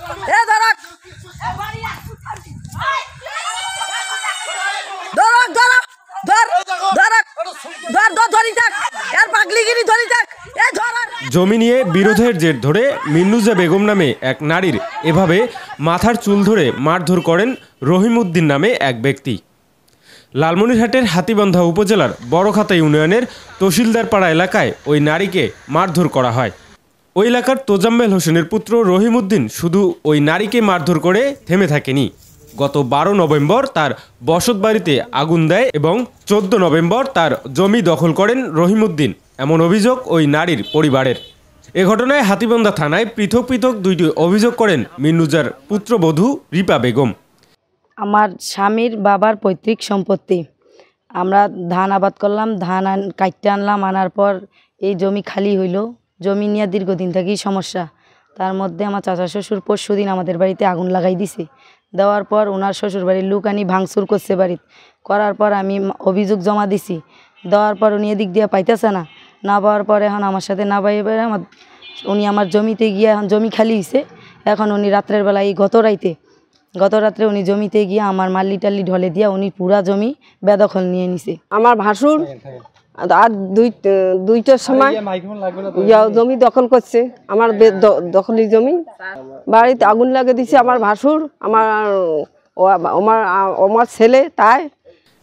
এ ধরক ধরক ধরক ধর ধরক ধর ধর ধরি থাক এর পাগলিগিরি ধরি থাক এ ধরক। জমি নিয়ে বিরোধের জের ধরে মিন্নুজা বেগম নামে এক নারীর এভাবে মাথার চুল ধরে মারধর করেন রহিমউদ্দিন নামে এক ব্যক্তি। লালমনিরহাটের হাতীবান্ধা উপজেলার বড়খাতা ইউনিয়নের তহসিলদারপাড়া এলাকায় ওই নারীকে মারধর করা হয়। ওই এলাকার তোজাম্মেল হোসেনের পুত্র রহিমউদ্দিন শুধু ওই নারীকে মারধর করে থেমে থাকেনি। গত 12 নভেম্বর তার বসতবাড়িতে আগুন দেয় এবং 14 নভেম্বর তার জমি দখল করেন রহিমউদ্দিন, এমন অভিযোগ ওই নারীর পরিবারের। এ ঘটনায় হাতীবান্ধা থানায় পৃথক পৃথক 2টি অভিযোগ করেন মিন্নুজার পুত্রবধূ রিপা বেগম। আমার স্বামীর বাবার পৈতৃক সম্পত্তি, আমরা ধান আবাদ করলাম, ধান কাটতে আনলাম, আনার পর এই জমি খালি হইল। জমি নিয়ে দীর্ঘদিন থেকেই সমস্যা। তার মধ্যে আমার চাচা শ্বশুর পরশুদিন আমাদের বাড়িতে আগুন লাগাই দিছে। দেওয়ার পর ওনার শ্বশুর বাড়ির লোক আনি ভাঙচুর করছে বাড়িতে। করার পর আমি অভিযোগ জমা দিছি। দেওয়ার পর উনি এদিক দিয়ে পাইতেছে না, না পাওয়ার পর এখন আমার সাথে না পাই উনি আমার জমিতে গিয়ে এখন জমি খালি হয়েছে। এখন উনি রাত্রের বেলায় গত রাত্রে উনি জমিতে গিয়ে আমার মাল্লি টাল্লি ঢলে দিয়া উনি পুরা জমি বেদখল নিয়ে নিছে। আমার ভাসুর আর দুইটার সময় জমি দখল করছে, আমার দখলি জমি বাড়িতে আগুন লাগিয়ে দিছে। আমার ভাসুর আমার ছেলে তাই।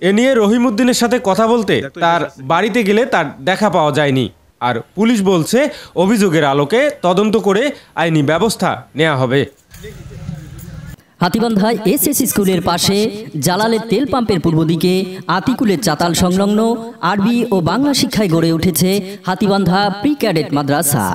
এ নিয়ে রহিমউদ্দিনের সাথে কথা বলতে তার বাড়িতে গেলে তার দেখা পাওয়া যায়নি। আর পুলিশ বলছে অভিযোগের আলোকে তদন্ত করে আইনি ব্যবস্থা নেওয়া হবে। হাতীবান্ধায় এসএস স্কুলের পাশে জালালের তেল পাম্পের পূর্ব দিকে আতিকুলের চাতাল সংলগ্ন আরবি ও বাংলা শিক্ষায় গড়ে উঠেছে হাতীবান্ধা প্রি ক্যাডেট মাদ্রাসা।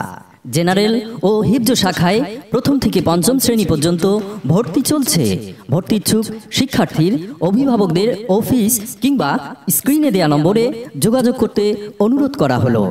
জেনারেল ও হিফজ শাখায় প্রথম থেকে পঞ্চম শ্রেণী পর্যন্ত ভর্তি চলছে। ভর্তি ইচ্ছুক শিক্ষার্থীর অভিভাবকদের অফিস কিংবা স্ক্রিনে দেয়া নম্বরে যোগাযোগ করতে অনুরোধ করা হলো।